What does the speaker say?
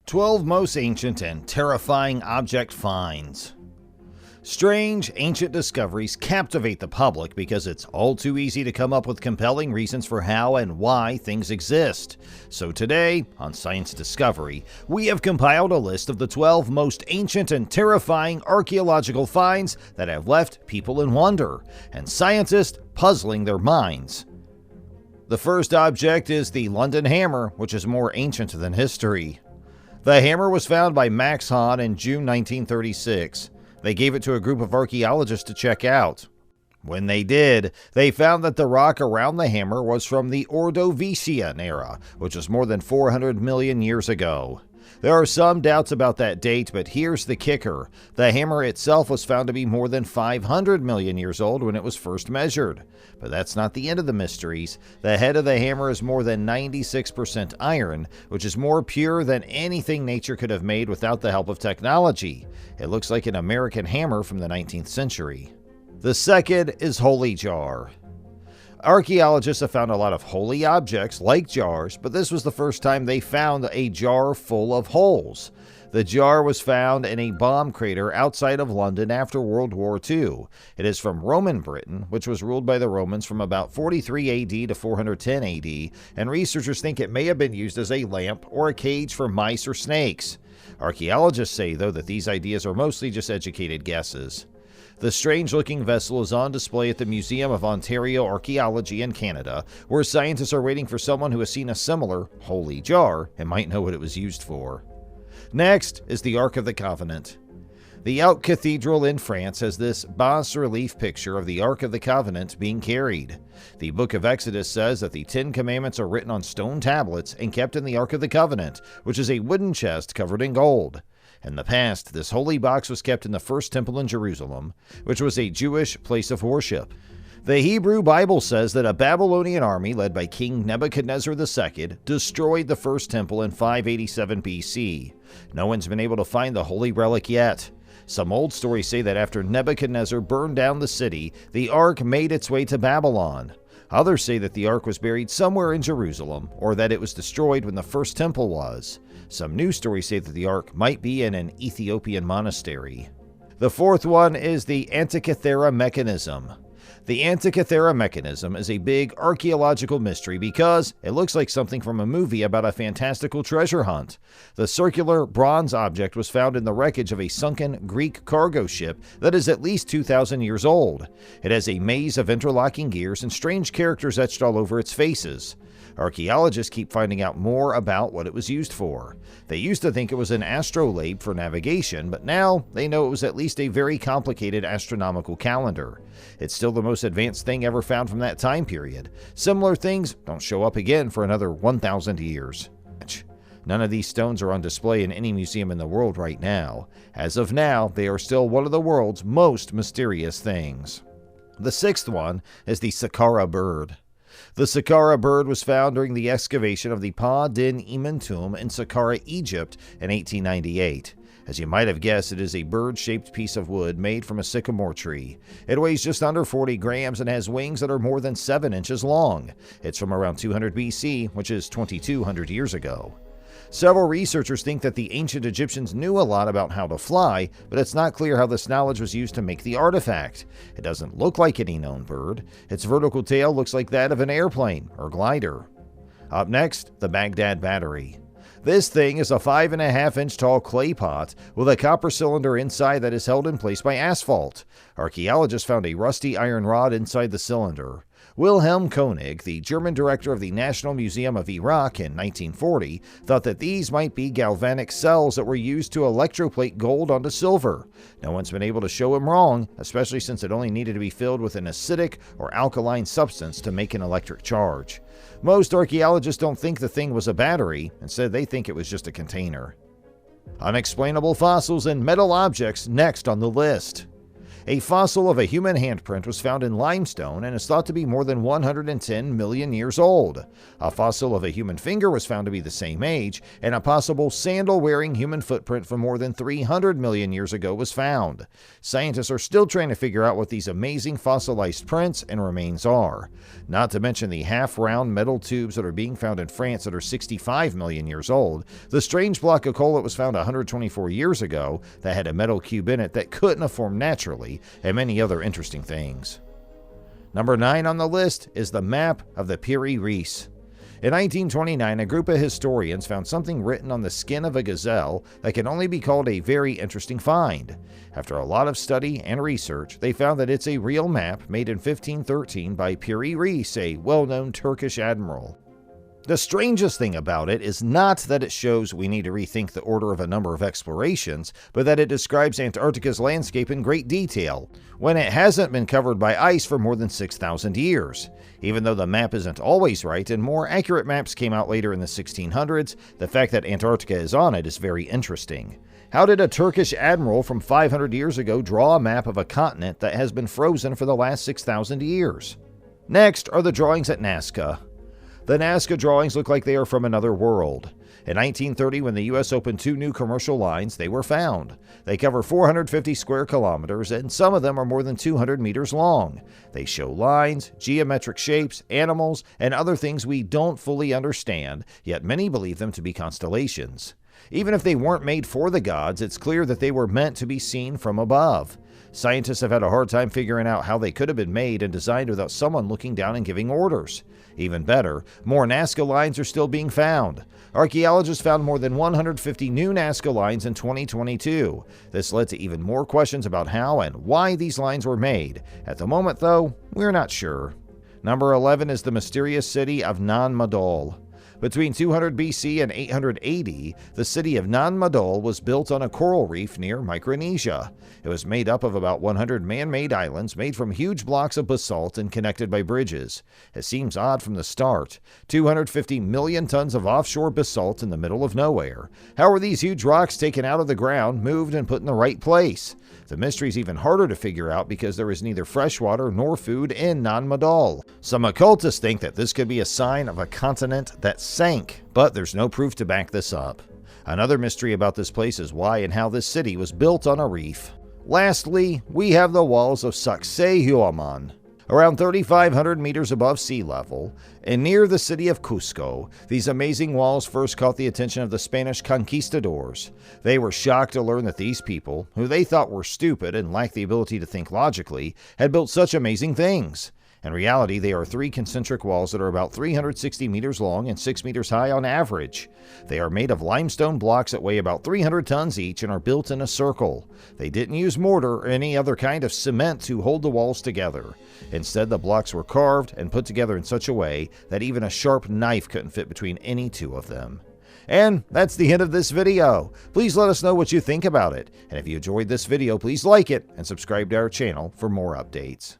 12 most ancient and terrifying object finds. Strange, ancient discoveries captivate the public because it's all too easy to come up with compelling reasons for how and why things exist. So today, on Science Discovery, we have compiled a list of the 12 most ancient and terrifying archaeological finds that have left people in wonder, and scientists puzzling their minds. The first object is the London Hammer, which is more ancient than history. The hammer was found by Max Hahn in June 1936. They gave it to a group of archaeologists to check out. When they did, they found that the rock around the hammer was from the Ordovician era, which was more than 400 million years ago. There are some doubts about that date, but here's the kicker. The hammer itself was found to be more than 500 million years old when it was first measured. But that's not the end of the mysteries. The head of the hammer is more than 96% iron, which is more pure than anything nature could have made without the help of technology. It looks like an American hammer from the 19th century. The second is Holy Jar. Archaeologists have found a lot of holy objects, like jars, but this was the first time they found a jar full of holes. The jar was found in a bomb crater outside of London after World War II. It is from Roman Britain, which was ruled by the Romans from about 43 AD to 410 AD, and researchers think it may have been used as a lamp or a cage for mice or snakes. Archaeologists say, though, that these ideas are mostly just educated guesses. The strange-looking vessel is on display at the Museum of Ontario Archaeology in Canada, where scientists are waiting for someone who has seen a similar holy jar and might know what it was used for. Next is the Ark of the Covenant. The Out Cathedral in France has this bas-relief picture of the Ark of the Covenant being carried. The Book of Exodus says that the 10 Commandments are written on stone tablets and kept in the Ark of the Covenant, which is a wooden chest covered in gold. In the past, this holy box was kept in the First Temple in Jerusalem, which was a Jewish place of worship. The Hebrew Bible says that a Babylonian army led by King Nebuchadnezzar II destroyed the First Temple in 587 BC. No one's been able to find the holy relic yet. Some old stories say that after Nebuchadnezzar burned down the city, the Ark made its way to Babylon. Others say that the Ark was buried somewhere in Jerusalem, or that it was destroyed when the First Temple was. Some news stories say that the Ark might be in an Ethiopian monastery. The fourth one is the Antikythera mechanism. The Antikythera mechanism is a big archaeological mystery because it looks like something from a movie about a fantastical treasure hunt. The circular bronze object was found in the wreckage of a sunken Greek cargo ship that is at least 2,000 years old. It has a maze of interlocking gears and strange characters etched all over its faces. Archaeologists keep finding out more about what it was used for. They used to think it was an astrolabe for navigation, but now they know it was at least a very complicated astronomical calendar. It's still the most advanced thing ever found from that time period. Similar things don't show up again for another 1,000 years. None of these stones are on display in any museum in the world right now. As of now, they are still one of the world's most mysterious things. The sixth one is the Saqqara bird. The Saqqara bird was found during the excavation of the Pa Din Iman tomb in Saqqara, Egypt in 1898. As you might have guessed, it is a bird-shaped piece of wood made from a sycamore tree. It weighs just under 40 grams and has wings that are more than 7 inches long. It's from around 200 BC, which is 2,200 years ago. Several researchers think that the ancient Egyptians knew a lot about how to fly, but it's not clear how this knowledge was used to make the artifact. It doesn't look like any known bird. Its vertical tail looks like that of an airplane or glider. Up next, the Baghdad Battery. This thing is a 5.5-inch tall clay pot with a copper cylinder inside that is held in place by asphalt. Archaeologists found a rusty iron rod inside the cylinder. Wilhelm Koenig, the German director of the National Museum of Iraq in 1940, thought that these might be galvanic cells that were used to electroplate gold onto silver. No one's been able to show him wrong, especially since it only needed to be filled with an acidic or alkaline substance to make an electric charge. Most archaeologists don't think the thing was a battery. Instead, they think it was just a container. Unexplainable fossils and metal objects next on the list. A fossil of a human handprint was found in limestone and is thought to be more than 110 million years old. A fossil of a human finger was found to be the same age, and a possible sandal-wearing human footprint from more than 300 million years ago was found. Scientists are still trying to figure out what these amazing fossilized prints and remains are. Not to mention the half-round metal tubes that are being found in France that are 65 million years old, the strange block of coal that was found 124 years ago that had a metal cube in it that couldn't have formed naturally, and many other interesting things. Number 9 on the list is the map of the Piri Reis. In 1929, a group of historians found something written on the skin of a gazelle that can only be called a very interesting find. After a lot of study and research, they found that it's a real map made in 1513 by Piri Reis, a well-known Turkish admiral. The strangest thing about it is not that it shows we need to rethink the order of a number of explorations, but that it describes Antarctica's landscape in great detail, when it hasn't been covered by ice for more than 6,000 years. Even though the map isn't always right and more accurate maps came out later in the 1600s, the fact that Antarctica is on it is very interesting. How did a Turkish admiral from 500 years ago draw a map of a continent that has been frozen for the last 6,000 years? Next are the drawings at Nazca. The Nazca drawings look like they are from another world. In 1930, when the U.S. opened 2 new commercial lines, they were found. They cover 450 square kilometers, and some of them are more than 200 meters long. They show lines, geometric shapes, animals, and other things we don't fully understand, yet many believe them to be constellations. Even if they weren't made for the gods, it's clear that they were meant to be seen from above. Scientists have had a hard time figuring out how they could have been made and designed without someone looking down and giving orders. Even better, more Nazca lines are still being found. Archaeologists found more than 150 new Nazca lines in 2022. This led to even more questions about how and why these lines were made. At the moment, though, we're not sure. Number 11 is the mysterious city of Nan Madol. Between 200 BC and 880, the city of Nan Madol was built on a coral reef near Micronesia. It was made up of about 100 man-made islands made from huge blocks of basalt and connected by bridges. It seems odd from the start. 250 million tons of offshore basalt in the middle of nowhere. How were these huge rocks taken out of the ground, moved, and put in the right place? The mystery's even harder to figure out because there is neither fresh water nor food in Nan Madol. Some occultists think that this could be a sign of a continent that sank, but there's no proof to back this up. Another mystery about this place is why and how this city was built on a reef. Lastly, we have the walls of Sacsayhuaman. Around 3,500 meters above sea level, and near the city of Cusco, these amazing walls first caught the attention of the Spanish conquistadors. They were shocked to learn that these people, who they thought were stupid and lacked the ability to think logically, had built such amazing things. In reality, they are 3 concentric walls that are about 360 meters long and 6 meters high on average. They are made of limestone blocks that weigh about 300 tons each and are built in a circle. They didn't use mortar or any other kind of cement to hold the walls together. Instead, the blocks were carved and put together in such a way that even a sharp knife couldn't fit between any 2 of them. And that's the end of this video. Please let us know what you think about it. And if you enjoyed this video, please like it and subscribe to our channel for more updates.